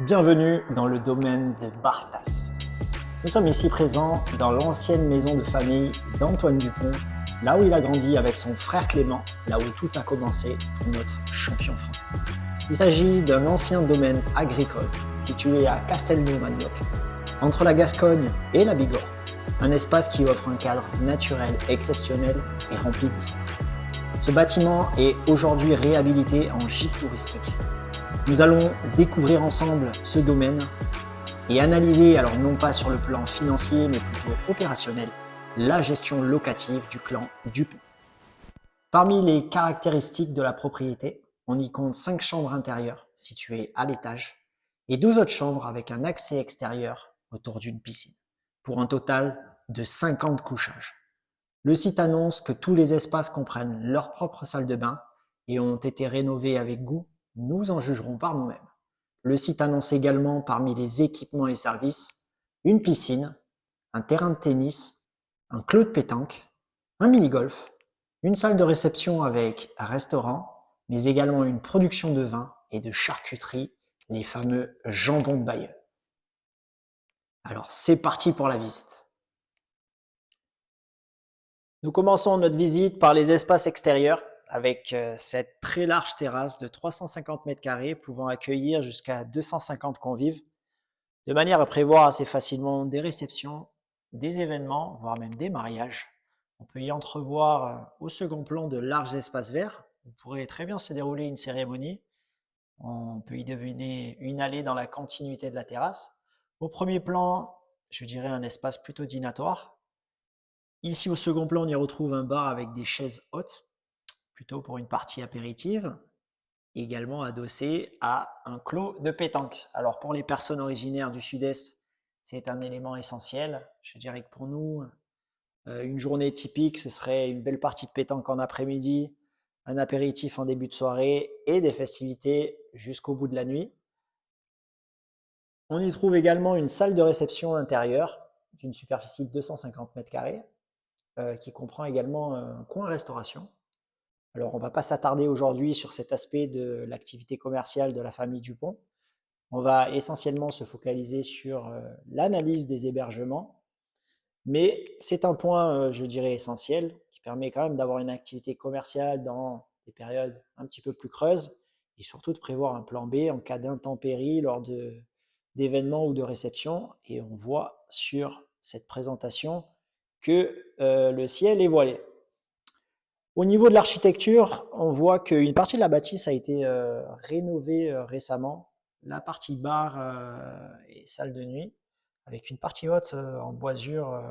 Bienvenue dans le domaine de Bartas. Nous sommes ici présents dans l'ancienne maison de famille d'Antoine Dupont, là où il a grandi avec son frère Clément, là où tout a commencé pour notre champion français. Il s'agit d'un ancien domaine agricole situé à Castelnau-Manioc, entre la Gascogne et la Bigorre, un espace qui offre un cadre naturel exceptionnel et rempli d'histoire. Ce bâtiment est aujourd'hui réhabilité en gîte touristique. Nous allons découvrir ensemble ce domaine et analyser, alors non pas sur le plan financier, mais plutôt opérationnel, la gestion locative du clan Dupont. Parmi les caractéristiques de la propriété, on y compte 5 chambres intérieures situées à l'étage et 12 autres chambres avec un accès extérieur autour d'une piscine, pour un total de 50 couchages. Le site annonce que tous les espaces comprennent leur propre salle de bain et ont été rénovés avec goût. Nous en jugerons par nous-mêmes. Le site annonce également parmi les équipements et services une piscine, un terrain de tennis, un clos de pétanque, un mini-golf, une salle de réception avec un restaurant, mais également une production de vin et de charcuterie, les fameux jambons de Bayeux. Alors c'est parti pour la visite. Nous commençons notre visite par les espaces extérieurs avec cette très large terrasse de 350 mètres carrés pouvant accueillir jusqu'à 250 convives, de manière à prévoir assez facilement des réceptions, des événements, voire même des mariages. On peut y entrevoir au second plan de larges espaces verts où pourrait très bien se dérouler une cérémonie. On peut y deviner une allée dans la continuité de la terrasse. Au premier plan, je dirais un espace plutôt dînatoire. Ici, au second plan, on y retrouve un bar avec des chaises hautes, plutôt pour une partie apéritive, également adossé à un clos de pétanque. Alors pour les personnes originaires du Sud-Est, c'est un élément essentiel. Je dirais que pour nous, une journée typique, ce serait une belle partie de pétanque en après-midi, un apéritif en début de soirée et des festivités jusqu'au bout de la nuit. On y trouve également une salle de réception intérieure d'une superficie de 250 mètres carrés, qui comprend également un coin restauration. Alors, on ne va pas s'attarder aujourd'hui sur cet aspect de l'activité commerciale de la famille Dupont. On va essentiellement se focaliser sur l'analyse des hébergements, mais c'est un point, je dirais, essentiel qui permet quand même d'avoir une activité commerciale dans des périodes un petit peu plus creuses et surtout de prévoir un plan B en cas d'intempéries lors d'événements ou de réceptions. Et on voit sur cette présentation que le ciel est voilé. Au niveau de l'architecture, on voit qu'une partie de la bâtisse a été rénovée récemment. La partie bar et salle de nuit, avec une partie haute en boisure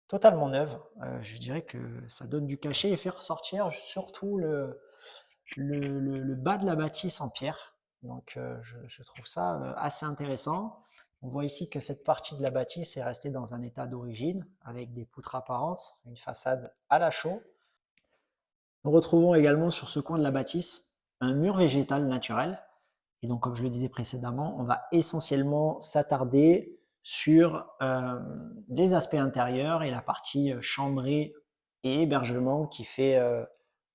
totalement neuve. Je dirais que ça donne du cachet et fait ressortir surtout le bas de la bâtisse en pierre. Donc je trouve ça assez intéressant. On voit ici que cette partie de la bâtisse est restée dans un état d'origine, avec des poutres apparentes, une façade à la chaux. Nous retrouvons également sur ce coin de la bâtisse un mur végétal naturel. Et donc, comme je le disais précédemment, on va essentiellement s'attarder sur les aspects intérieurs et la partie chambrée et hébergement qui fait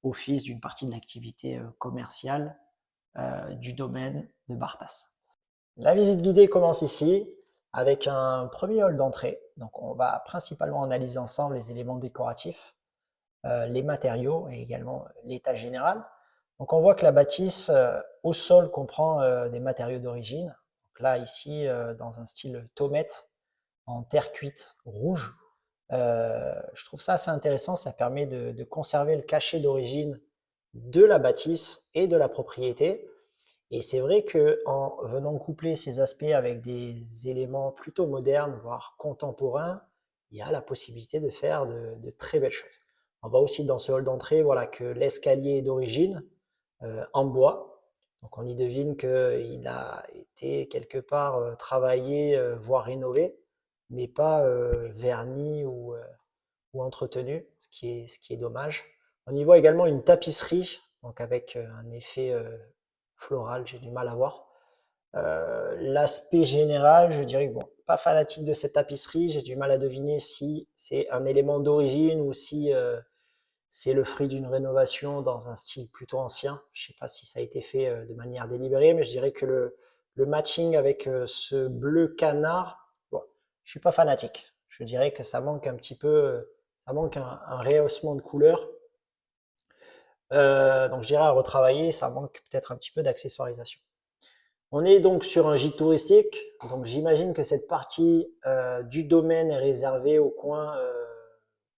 office d'une partie de l'activité commerciale du domaine de Bartas. La visite guidée commence ici avec un premier hall d'entrée. Donc, on va principalement analyser ensemble les éléments décoratifs, les matériaux et également l'état général. Donc on voit que la bâtisse au sol comprend des matériaux d'origine. Donc là ici dans un style tomette en terre cuite rouge. Je trouve ça assez intéressant, ça permet de conserver le cachet d'origine de la bâtisse et de la propriété. Et c'est vrai que en venant coupler ces aspects avec des éléments plutôt modernes, voire contemporains, il y a la possibilité de faire de très belles choses. On voit aussi dans ce hall d'entrée, voilà, que l'escalier est d'origine en bois. Donc on y devine qu'il a été quelque part travaillé, voire rénové, mais pas verni ou entretenu, ce qui est dommage. On y voit également une tapisserie, donc avec un effet floral, j'ai du mal à voir. L'aspect général, je dirais que bon, pas fanatique de cette tapisserie, j'ai du mal à deviner si c'est un élément d'origine ou si c'est le fruit d'une rénovation dans un style plutôt ancien. Je ne sais pas si ça a été fait de manière délibérée, mais je dirais que le matching avec ce bleu canard, bon, je suis pas fanatique. Je dirais que ça manque un petit peu, ça manque un rehaussement de couleur. Donc je dirais à retravailler, ça manque peut-être un petit peu d'accessoirisation. On est donc sur un gîte touristique, donc j'imagine que cette partie du domaine est réservée au coin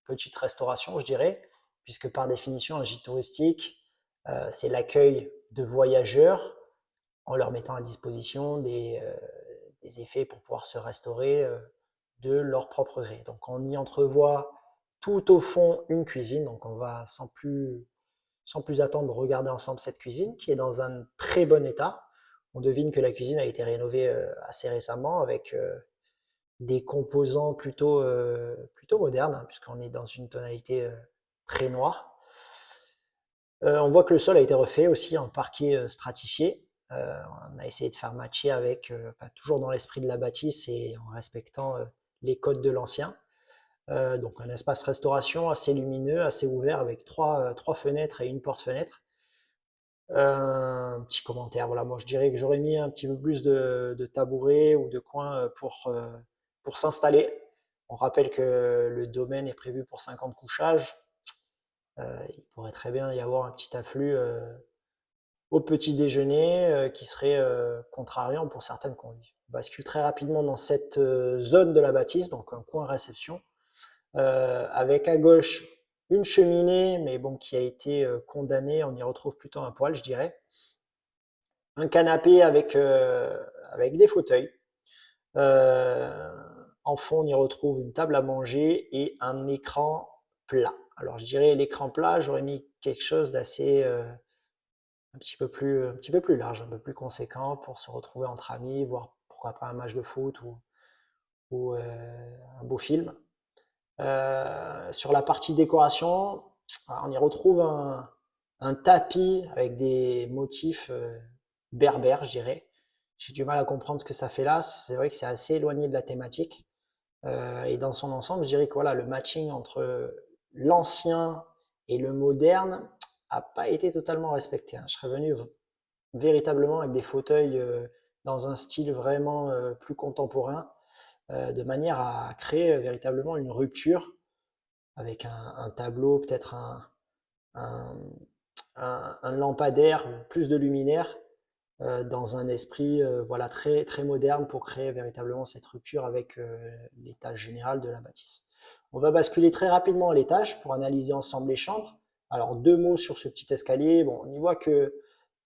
petite restauration, je dirais, puisque par définition, un gîte touristique, c'est l'accueil de voyageurs en leur mettant à disposition des effets pour pouvoir se restaurer de leur propre gré. Donc on y entrevoit tout au fond une cuisine, donc on va sans plus attendre regarder ensemble cette cuisine qui est dans un très bon état. On devine que la cuisine a été rénovée assez récemment avec des composants plutôt modernes, hein, puisqu'on est dans une tonalité très noire. On voit que le sol a été refait aussi en parquet stratifié. On a essayé de faire matcher avec, toujours dans l'esprit de la bâtisse et en respectant les codes de l'ancien. Donc un espace restauration assez lumineux, assez ouvert avec trois fenêtres et une porte-fenêtre. Un petit commentaire, voilà, moi je dirais que j'aurais mis un petit peu plus de tabourets ou de coins pour s'installer. On rappelle que le domaine est prévu pour 50 couchages. Il pourrait très bien y avoir un petit afflux au petit déjeuner qui serait contrariant pour certaines convives. On bascule très rapidement dans cette zone de la bâtisse, donc un coin réception, avec à gauche une cheminée, mais bon, qui a été condamnée, on y retrouve plutôt un poêle, je dirais. Un canapé avec des fauteuils. En fond, on y retrouve une table à manger et un écran plat. Alors je dirais l'écran plat, j'aurais mis quelque chose d'assez un petit peu plus large, un peu plus conséquent pour se retrouver entre amis, voir pourquoi pas un match de foot ou un beau film. Sur la partie décoration, on y retrouve un tapis avec des motifs berbères, je dirais. J'ai du mal à comprendre ce que ça fait là. C'est vrai que c'est assez éloigné de la thématique. Et dans son ensemble, je dirais que voilà, le matching entre l'ancien et le moderne a pas été totalement respecté, hein. Je serais venu véritablement avec des fauteuils dans un style vraiment plus contemporain, de manière à créer véritablement une rupture avec un tableau, peut-être un, un lampadaire, plus de luminaire, dans un esprit voilà, très, très moderne pour créer véritablement cette rupture avec l'étage général de la bâtisse. On va basculer très rapidement à l'étage pour analyser ensemble les chambres. Alors deux mots sur ce petit escalier. Bon, on y voit qu'il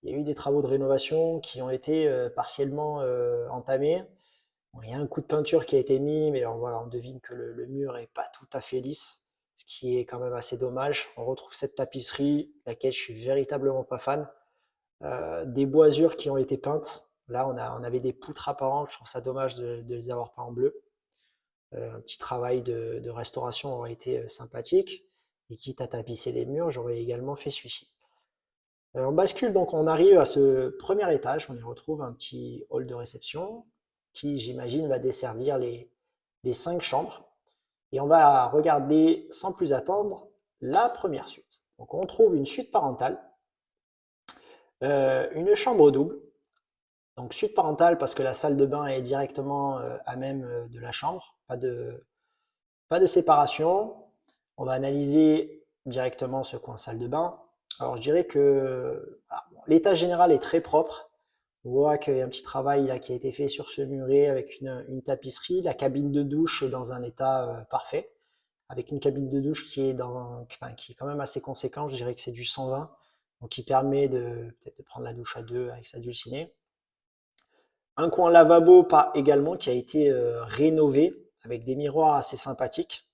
y a eu des travaux de rénovation qui ont été partiellement entamés. Bon, il y a un coup de peinture qui a été mis, mais voilà, on devine que le mur n'est pas tout à fait lisse, ce qui est quand même assez dommage. On retrouve cette tapisserie, laquelle je suis véritablement pas fan. Des boisures qui ont été peintes. Là, on avait des poutres apparentes. Je trouve ça dommage de les avoir peints en bleu. Un petit travail de restauration aurait été sympathique. Et quitte à tapisser les murs, j'aurais également fait celui-ci. On bascule donc, on arrive à ce premier étage. On y retrouve un petit hall de réception qui, j'imagine, va desservir les 5 chambres. Et on va regarder sans plus attendre la première suite. Donc on trouve une suite parentale, une chambre double. Donc suite parentale parce que la salle de bain est directement à même de la chambre, pas de séparation. On va analyser directement ce coin salle de bain. Alors je dirais que l'état général est très propre. On voit qu'il y a un petit travail là, qui a été fait sur ce muret avec une tapisserie. La cabine de douche est dans un état parfait, avec une cabine de douche qui est qui est quand même assez conséquente. Je dirais que c'est du 120, donc qui permet peut-être de prendre la douche à deux avec sa dulcinée. Un coin lavabo également qui a été rénové avec des miroirs assez sympathiques.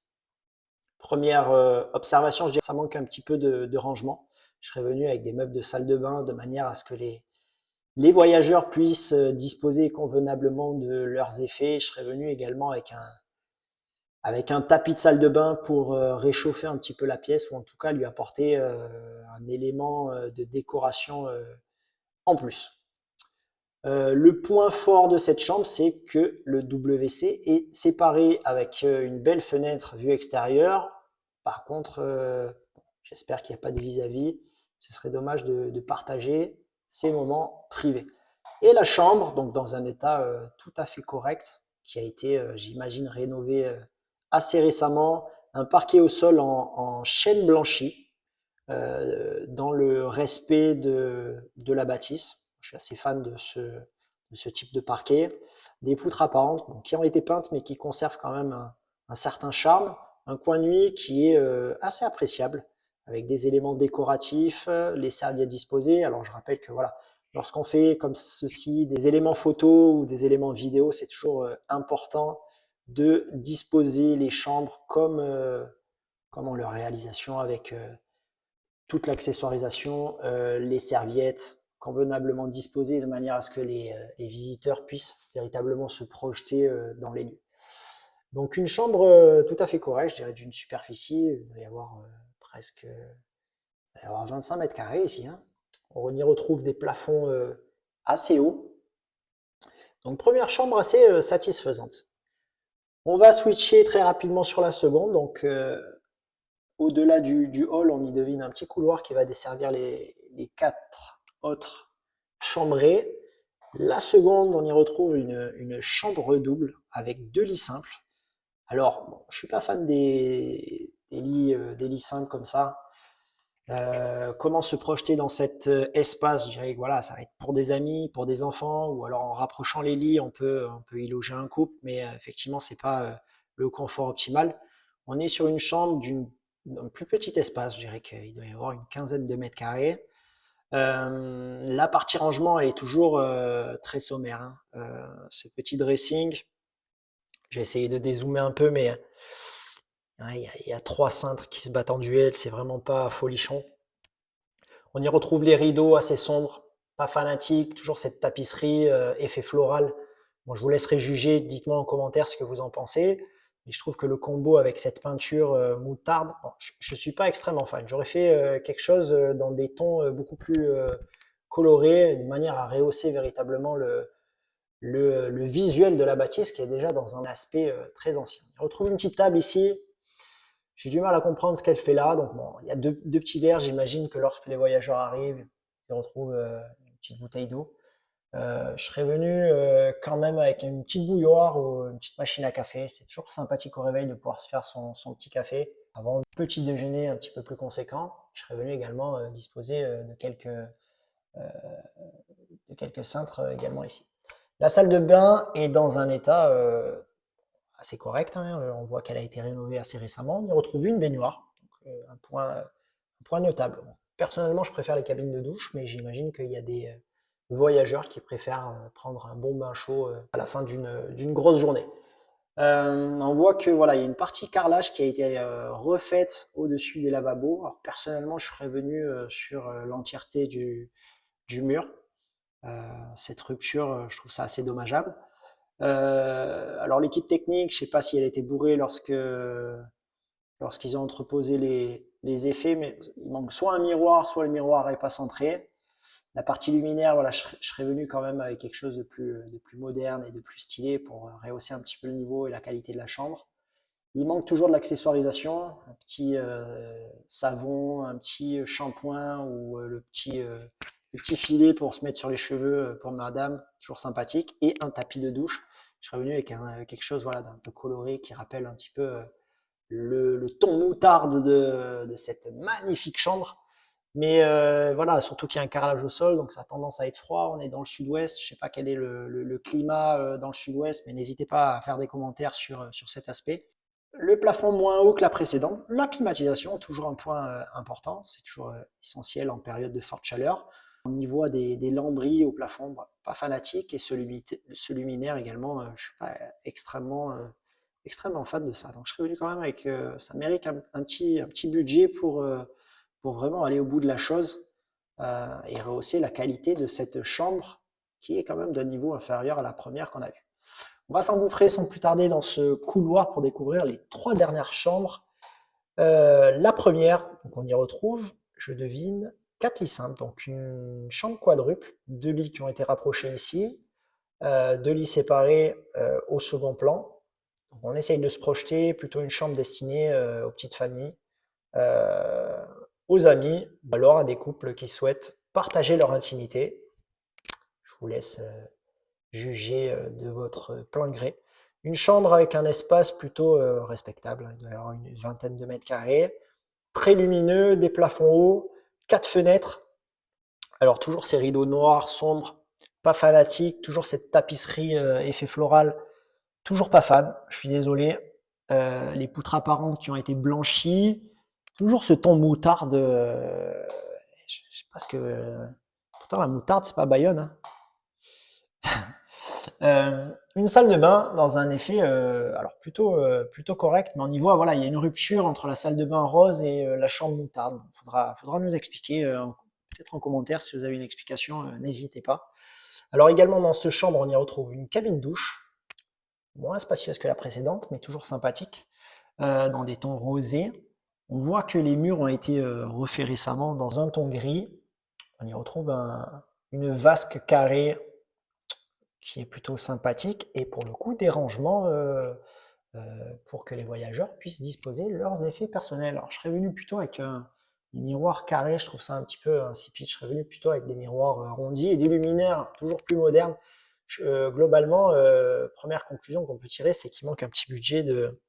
Première observation, je dirais que ça manque un petit peu de rangement. Je serais venu avec des meubles de salle de bain de manière à ce que les voyageurs puissent disposer convenablement de leurs effets. Je serais venu également avec un tapis de salle de bain pour réchauffer un petit peu la pièce ou en tout cas lui apporter un élément de décoration en plus. Le point fort de cette chambre, c'est que le WC est séparé avec une belle fenêtre vue extérieure. Par contre, j'espère qu'il n'y a pas de vis-à-vis. Ce serait dommage de partager ces moments privés. Et la chambre, donc dans un état tout à fait correct, qui a été, j'imagine, rénové assez récemment. Un parquet au sol en chêne blanchi, dans le respect de la bâtisse. Je suis assez fan de ce type de parquet. Des poutres apparentes bon, qui ont été peintes mais qui conservent quand même un certain charme. Un coin nuit qui est assez appréciable avec des éléments décoratifs, les serviettes disposées. Alors je rappelle que voilà, lorsqu'on fait comme ceci des éléments photos ou des éléments vidéo, c'est toujours important de disposer les chambres comme en leur réalisation avec toute l'accessoirisation, les serviettes convenablement disposées de manière à ce que les visiteurs puissent véritablement se projeter dans les lieux. Donc une chambre tout à fait correcte, je dirais d'une superficie, il doit y avoir presque 25 mètres carrés ici. Hein. On y retrouve des plafonds assez hauts. Donc première chambre assez satisfaisante. On va switcher très rapidement sur la seconde. Donc au-delà du hall, on y devine un petit couloir qui va desservir les 4 autres chambrées. La seconde, on y retrouve une chambre double avec 2 lits simples. Alors, bon, je suis pas fan des lits simples comme ça. Comment se projeter dans cet espace? Je dirais que voilà, ça va être pour des amis, pour des enfants, ou alors en rapprochant les lits, on peut y loger un couple, mais effectivement, c'est pas le confort optimal. On est sur une chambre d'un plus petit espace, je dirais qu'il doit y avoir une quinzaine de mètres carrés. La partie rangement, elle est toujours très sommaire. Hein. Ce petit dressing, je vais essayer de dézoomer un peu, mais il y a 3 cintres qui se battent en duel, c'est vraiment pas folichon. On y retrouve les rideaux assez sombres, pas fanatiques, toujours cette tapisserie, effet floral. Bon, je vous laisserai juger, dites-moi en commentaire ce que vous en pensez. Mais je trouve que le combo avec cette peinture moutarde, bon, je suis pas extrêmement fan. J'aurais fait quelque chose dans des tons beaucoup plus colorés, de manière à rehausser véritablement le visuel de la bâtisse qui est déjà dans un aspect très ancien. On retrouve une petite table ici, j'ai du mal à comprendre ce qu'elle fait là. Donc bon, il y a deux petits verres. J'imagine que lorsque les voyageurs arrivent, ils retrouvent une petite bouteille d'eau. Je serais venu quand même avec une petite bouilloire ou une petite machine à café. C'est toujours sympathique au réveil de pouvoir se faire son petit café. Avant un petit déjeuner un petit peu plus conséquent, je serais venu également disposer de quelques cintres également ici. La salle de bain est dans un état assez correcte. Hein. On voit qu'elle a été rénovée assez récemment. On y retrouve une baignoire, donc, un point notable. Bon, personnellement, je préfère les cabines de douche, mais j'imagine qu'il y a des voyageurs qui préfèrent prendre un bon bain chaud à la fin d'une grosse journée. On voit que voilà, il y a une partie carrelage qui a été refaite au-dessus des lavabos. Alors personnellement, je serais venu sur l'entièreté du mur. Cette rupture, je trouve ça assez dommageable. Alors l'équipe technique, je sais pas si elle était bourrée lorsqu'ils ont entreposé les effets, mais il manque soit un miroir, soit le miroir est pas centré. La partie luminaire, voilà, je serais venu quand même avec quelque chose de plus moderne et de plus stylé pour rehausser un petit peu le niveau et la qualité de la chambre. Il manque toujours de l'accessoirisation, un petit savon, un petit shampoing ou le petit filet pour se mettre sur les cheveux pour madame, toujours sympathique, et un tapis de douche. Je serais venu avec quelque chose voilà, d'un peu coloré qui rappelle un petit peu le ton moutarde de cette magnifique chambre. Mais voilà, surtout qu'il y a un carrelage au sol, donc ça a tendance à être froid. On est dans le sud-ouest, je sais pas quel est le climat dans le sud-ouest, mais n'hésitez pas à faire des commentaires sur cet aspect. Le plafond moins haut que la précédente, la climatisation, toujours un point important, c'est toujours essentiel en période de forte chaleur. On y voit des lambris au plafond, pas fanatique, et ce luminaire également, je suis pas extrêmement fan de ça. Donc je serais venu quand même avec, ça mérite un petit budget pour vraiment aller au bout de la chose et rehausser la qualité de cette chambre qui est quand même d'un niveau inférieur à la première qu'on a vue. On va s'engouffrer sans plus tarder dans ce couloir pour découvrir les 3 dernières chambres. La première, donc on y retrouve, je devine, 4 lits simples, donc une chambre quadruple, 2 lits qui ont été rapprochés ici, 2 lits séparés au second plan. Donc on essaye de se projeter, plutôt une chambre destinée aux petites familles, aux amis, ou alors à des couples qui souhaitent partager leur intimité. Je vous laisse juger de votre plein gré. Une chambre avec un espace plutôt respectable, il doit y avoir une vingtaine de mètres carrés, très lumineux, des plafonds hauts, 4 fenêtres. Alors toujours ces rideaux noirs, sombres, pas fanatique, toujours cette tapisserie effet floral, toujours pas fan, je suis désolé. Les poutres apparentes qui ont été blanchies, toujours ce ton moutarde. Je sais pas ce que. Pourtant la moutarde c'est pas Bayonne, hein. Une salle de bain dans un effet alors plutôt correct, mais on y voit voilà il y a une rupture entre la salle de bain rose et la chambre moutarde. Faudra nous expliquer peut-être en commentaire si vous avez une explication, n'hésitez pas. Alors également dans cette chambre on y retrouve une cabine douche, moins spacieuse que la précédente, mais toujours sympathique, dans des tons rosés. On voit que les murs ont été refaits récemment dans un ton gris. On y retrouve une vasque carrée qui est plutôt sympathique et pour le coup des rangements pour que les voyageurs puissent disposer de leurs effets personnels. Alors je serais venu plutôt avec des miroirs carrés, je trouve ça un petit peu insipide, je serais venu plutôt avec des miroirs arrondis et des luminaires toujours plus modernes. Globalement, première conclusion qu'on peut tirer, c'est qu'il manque un petit budget de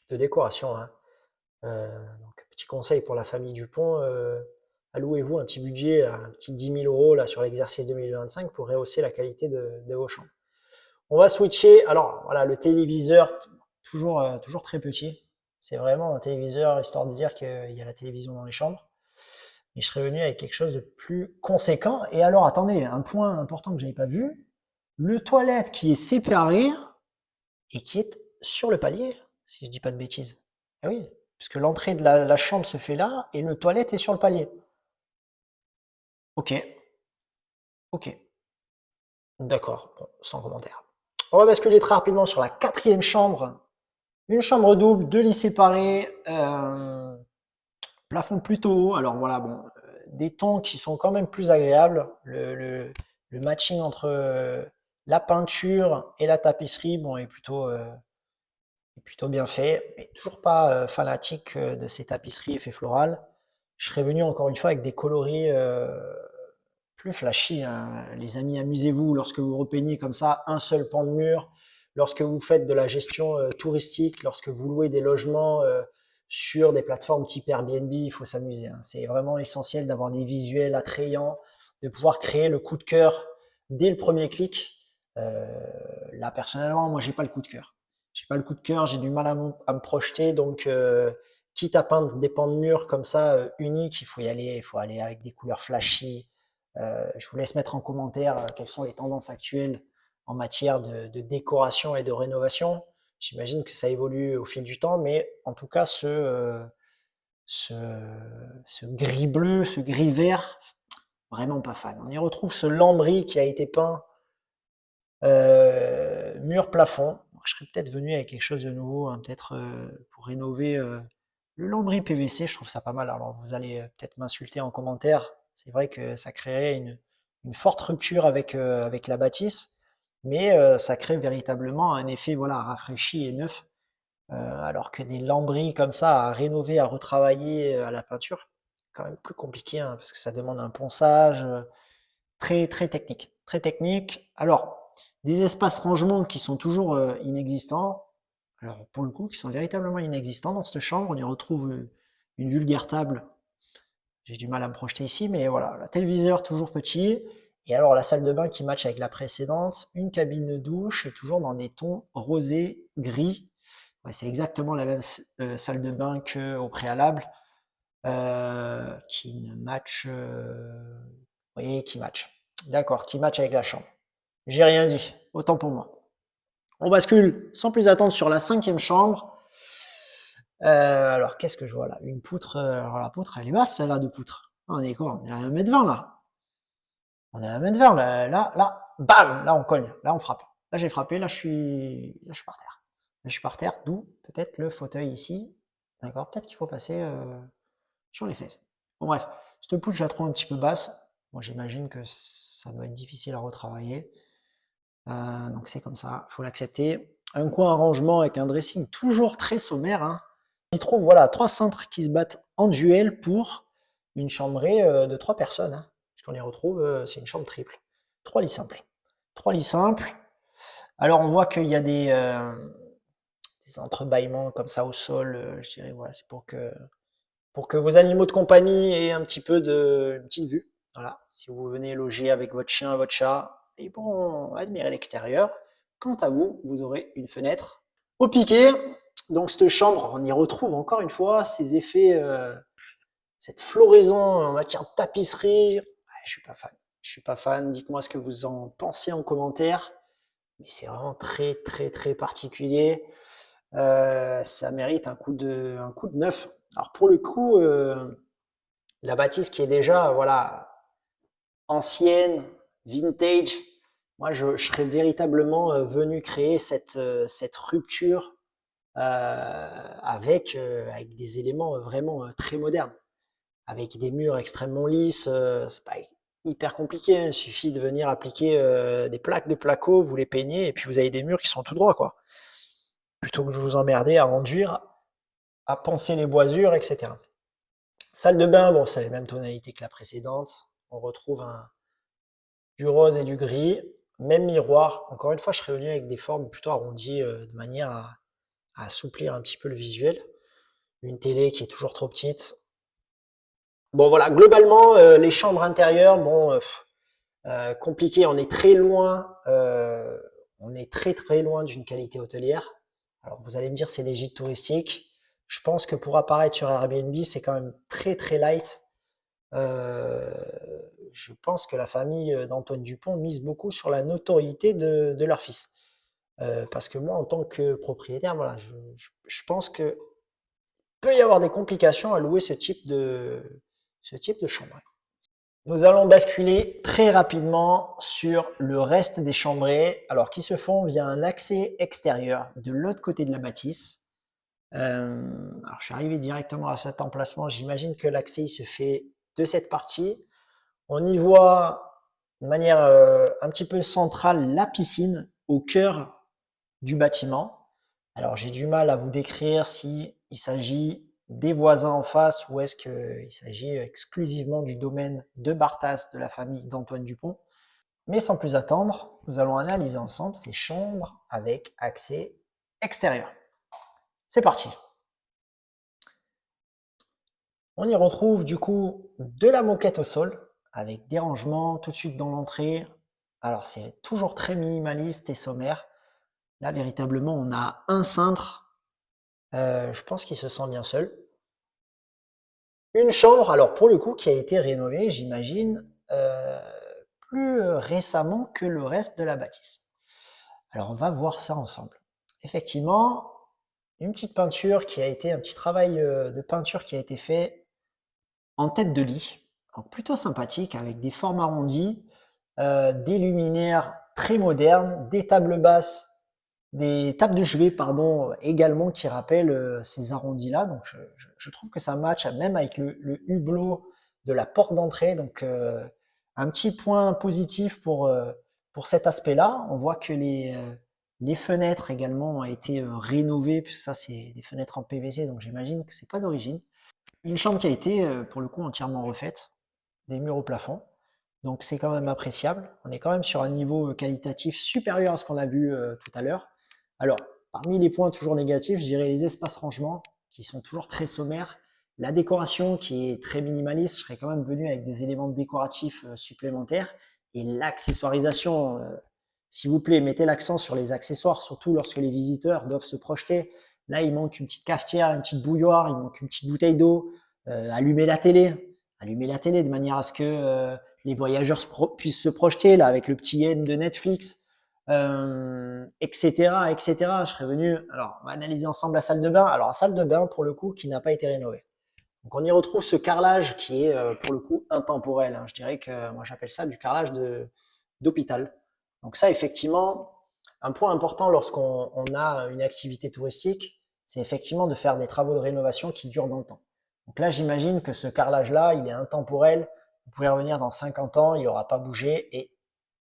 décoration, hein. Donc petit conseil pour la famille Dupont, allouez-vous un petit budget, un petit 10 000 euros là, sur l'exercice 2025 pour rehausser la qualité de vos chambres. On va switcher. Alors voilà, le téléviseur, toujours très petit. C'est vraiment un téléviseur, histoire de dire qu'il y a la télévision dans les chambres. Mais je serais venu avec quelque chose de plus conséquent. Et alors, attendez, un point important que je n'avais pas vu. Le toilette qui est séparé et qui est sur le palier, si je dis pas de bêtises. Ah oui, puisque l'entrée de la chambre se fait là et le toilette est sur le palier. Ok, ok. D'accord, bon, sans commentaire. On va basculer très rapidement sur la quatrième chambre. Une chambre double, deux lits séparés, plafond plutôt haut. Alors voilà, bon, des tons qui sont quand même plus agréables. Le matching entre la peinture et la tapisserie, bon, est plutôt bien fait, mais toujours pas fanatique de ces tapisseries effet floral. Je serais venu encore une fois avec des coloris plus flashy, hein. Les amis, amusez-vous lorsque vous repeignez comme ça un seul pan de mur, lorsque vous faites de la gestion touristique, lorsque vous louez des logements sur des plateformes type Airbnb, il faut s'amuser, hein. C'est vraiment essentiel d'avoir des visuels attrayants, de pouvoir créer le coup de cœur dès le premier clic. Là, personnellement, moi, j'ai pas le coup de cœur. J'ai pas le coup de cœur, j'ai du mal à me projeter, donc quitte à peindre des pans de mur comme ça uniques, il faut aller avec des couleurs flashy. Je vous laisse mettre en commentaire quelles sont les tendances actuelles en matière de décoration et de rénovation. J'imagine que ça évolue au fil du temps, mais en tout cas, ce, ce gris bleu, ce gris vert, vraiment pas fan. On y retrouve ce lambris qui a été peint mur plafond. Donc, je serais peut-être venu avec quelque chose de nouveau, hein, peut-être pour rénover le lambris PVC. Je trouve ça pas mal. Alors vous allez peut-être m'insulter en commentaire. C'est vrai que ça créerait une forte rupture avec la bâtisse, mais ça crée véritablement un effet voilà rafraîchi et neuf. Alors que des lambris comme ça à rénover, à retravailler à la peinture, quand même plus compliqué, hein, parce que ça demande un ponçage très technique, très technique. Alors des espaces rangement qui sont toujours inexistants. Alors pour le coup, qui sont véritablement inexistants dans cette chambre. On y retrouve une vulgaire table. J'ai du mal à me projeter ici, mais voilà, le téléviseur toujours petit. Et alors la salle de bain qui match avec la précédente, une cabine de douche, et toujours dans des tons rosés, gris. Ouais, c'est exactement la même salle de bain qu'au préalable, qui ne match, oui, qui match. D'accord, qui match avec la chambre. J'ai rien dit, autant pour moi. On bascule sans plus attendre sur la cinquième chambre. Alors, qu'est-ce que je vois là? Une poutre. Alors, la poutre, elle est basse, celle-là, de poutre. On est quoi? On est à 1,20 m là. On est à 1,20 m là. Bam! Là, on cogne. Là, on frappe. Là, j'ai frappé. Là, je suis par terre. Là, je suis par terre, d'où peut-être le fauteuil ici. D'accord? Peut-être qu'il faut passer sur les fesses. Bon, bref. Cette poutre, je la trouve un petit peu basse. Moi, j'imagine que ça doit être difficile à retravailler. Donc c'est comme ça, il faut l'accepter. Un coin arrangement avec un dressing toujours très sommaire, hein. On y trouve voilà, 3 cintres qui se battent en duel pour une chambrée de 3 personnes, hein, puisqu'on y retrouve, c'est une chambre triple. 3 lits simples. 3 lits simples. Alors on voit qu'il y a des entrebâillements comme ça au sol, je dirais, voilà, c'est pour que vos animaux de compagnie aient un petit peu une petite vue. Voilà, si vous venez loger avec votre chien, votre chat, ils pourront admirer l'extérieur. Quant à vous, vous aurez une fenêtre au piqué. Donc cette chambre, on y retrouve encore une fois ces effets, cette floraison en matière de tapisserie. Ouais, je suis pas fan. Je suis pas fan. Dites-moi ce que vous en pensez en commentaire. Mais c'est vraiment très très très particulier. Ça mérite un coup de neuf. Alors pour le coup, la bâtisse qui est déjà voilà ancienne, vintage, moi je serais véritablement venu créer cette rupture avec des éléments vraiment très modernes, avec des murs extrêmement lisses. C'est pas hyper compliqué, hein, il suffit de venir appliquer des plaques de placo, vous les peignez et puis vous avez des murs qui sont tout droits quoi. Plutôt que de vous emmerder à enduire, à poncer les boisures, etc. Salle de bain, bon, c'est les mêmes tonalités que la précédente. On retrouve du rose et du gris. Même miroir. Encore une fois, je serais venu avec des formes plutôt arrondies de manière à assouplir un petit peu le visuel. Une télé qui est toujours trop petite. Bon, voilà, globalement, les chambres intérieures, bon, compliqué. On est très très loin d'une qualité hôtelière. Alors vous allez me dire c'est des gîtes touristiques. Je pense que pour apparaître sur Airbnb, c'est quand même très très light. Euh, je pense que la famille d'Antoine Dupont mise beaucoup sur la notoriété de leur fils. Parce que moi, en tant que propriétaire, voilà, je pense que peut y avoir des complications à louer ce type de chambre. Nous allons basculer très rapidement sur le reste des chambrées, alors qui se font via un accès extérieur de l'autre côté de la bâtisse. Alors je suis arrivé directement à cet emplacement, j'imagine que l'accès se fait de cette partie. On y voit de manière un petit peu centrale la piscine au cœur du bâtiment. Alors j'ai du mal à vous décrire si il s'agit des voisins en face ou est-ce qu'il s'agit exclusivement du domaine de Bartas de la famille d'Antoine Dupont. Mais sans plus attendre, nous allons analyser ensemble ces chambres avec accès extérieur. C'est parti. On y retrouve du coup de la moquette au sol avec des rangements tout de suite dans l'entrée. Alors c'est toujours très minimaliste et sommaire. Là véritablement on a un cintre. Je pense qu'il se sent bien seul. Une chambre, alors pour le coup, qui a été rénovée, j'imagine, plus récemment que le reste de la bâtisse. Alors on va voir ça ensemble. Effectivement, une petite peinture qui a été, un petit travail de peinture qui a été fait en tête de lit. Donc plutôt sympathique, avec des formes arrondies, des luminaires très modernes, des tables basses, des tables de chevet, pardon, également qui rappellent ces arrondis-là. Donc je trouve que ça match même avec le hublot de la porte d'entrée. Donc un petit point positif pour cet aspect-là. On voit que les fenêtres également ont été rénovées, puisque ça c'est des fenêtres en PVC, donc j'imagine que c'est pas d'origine. Une chambre qui a été pour le coup entièrement refaite, des murs au plafond. Donc c'est quand même appréciable. On est quand même sur un niveau qualitatif supérieur à ce qu'on a vu tout à l'heure. Alors, parmi les points toujours négatifs, je dirais les espaces rangement qui sont toujours très sommaires. La décoration qui est très minimaliste, je serais quand même venu avec des éléments décoratifs supplémentaires. Et l'accessoirisation, s'il vous plaît, mettez l'accent sur les accessoires, surtout lorsque les visiteurs doivent se projeter. Là, il manque une petite cafetière, une petite bouilloire, il manque une petite bouteille d'eau, allumer la télé. Allumer la télé de manière à ce que les voyageurs puissent se projeter là avec le petit N de Netflix, etc., etc. Je serais venu. Alors, on va analyser ensemble la salle de bain. Alors, la salle de bain pour le coup qui n'a pas été rénovée. Donc, on y retrouve ce carrelage qui est pour le coup intemporel. Hein. Je dirais que moi j'appelle ça du carrelage d'hôpital. Donc ça, effectivement, un point important lorsqu'on a une activité touristique, c'est effectivement de faire des travaux de rénovation qui durent dans le temps. Donc là, j'imagine que ce carrelage-là, il est intemporel. Vous pouvez revenir dans 50 ans, il n'aura pas bougé et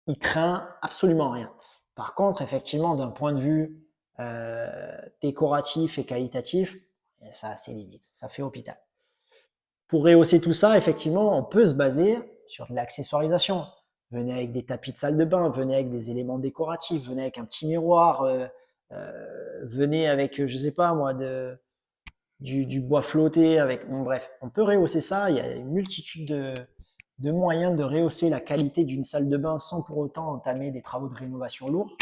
il craint absolument rien. Par contre, effectivement, d'un point de vue décoratif et qualitatif, ça a ses limites. Ça fait hôpital. Pour rehausser tout ça, effectivement, on peut se baser sur de l'accessoirisation. Venez avec des tapis de salle de bain, venez avec des éléments décoratifs, venez avec un petit miroir, venez avec, je sais pas moi, du bois flotté. Bon, bref, on peut rehausser ça. Il y a une multitude de moyens de rehausser la qualité d'une salle de bain sans pour autant entamer des travaux de rénovation lourds.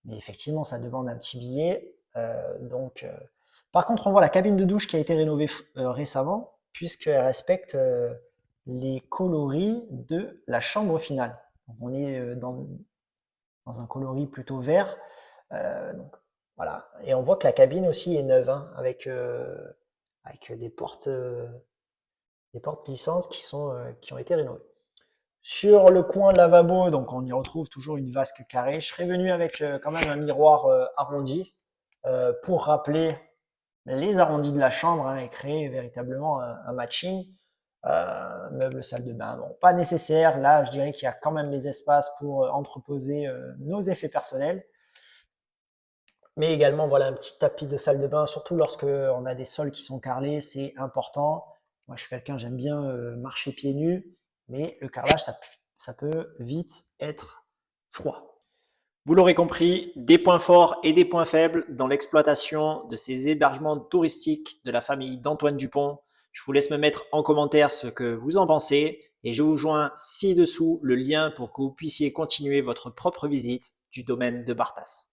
Mais effectivement, ça demande un petit billet. Par contre, on voit la cabine de douche qui a été rénovée récemment, puisqu'elle respecte les coloris de la chambre finale. Donc, on est dans un coloris plutôt vert. Donc, voilà. Et on voit que la cabine aussi est neuve, hein, avec des portes glissantes qui ont été rénovées. Sur le coin lavabo, donc on y retrouve toujours une vasque carrée. Je serais venu avec quand même un miroir arrondi pour rappeler les arrondis de la chambre, hein, et créer véritablement un matching. Meuble salle de bain, bon, pas nécessaire. Là, je dirais qu'il y a quand même les espaces pour entreposer nos effets personnels. Mais également, voilà, un petit tapis de salle de bain, surtout lorsque on a des sols qui sont carrelés, c'est important. Moi, je suis quelqu'un, j'aime bien marcher pieds nus, mais le carrelage, ça peut vite être froid. Vous l'aurez compris, des points forts et des points faibles dans l'exploitation de ces hébergements touristiques de la famille d'Antoine Dupont. Je vous laisse me mettre en commentaire ce que vous en pensez et je vous joins ci-dessous le lien pour que vous puissiez continuer votre propre visite du domaine de Bartas.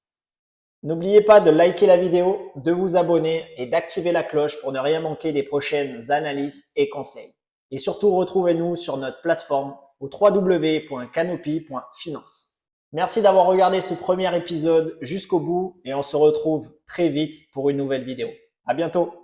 N'oubliez pas de liker la vidéo, de vous abonner et d'activer la cloche pour ne rien manquer des prochaines analyses et conseils. Et surtout, retrouvez-nous sur notre plateforme au www.canopy.finance. Merci d'avoir regardé ce premier épisode jusqu'au bout et on se retrouve très vite pour une nouvelle vidéo. À bientôt!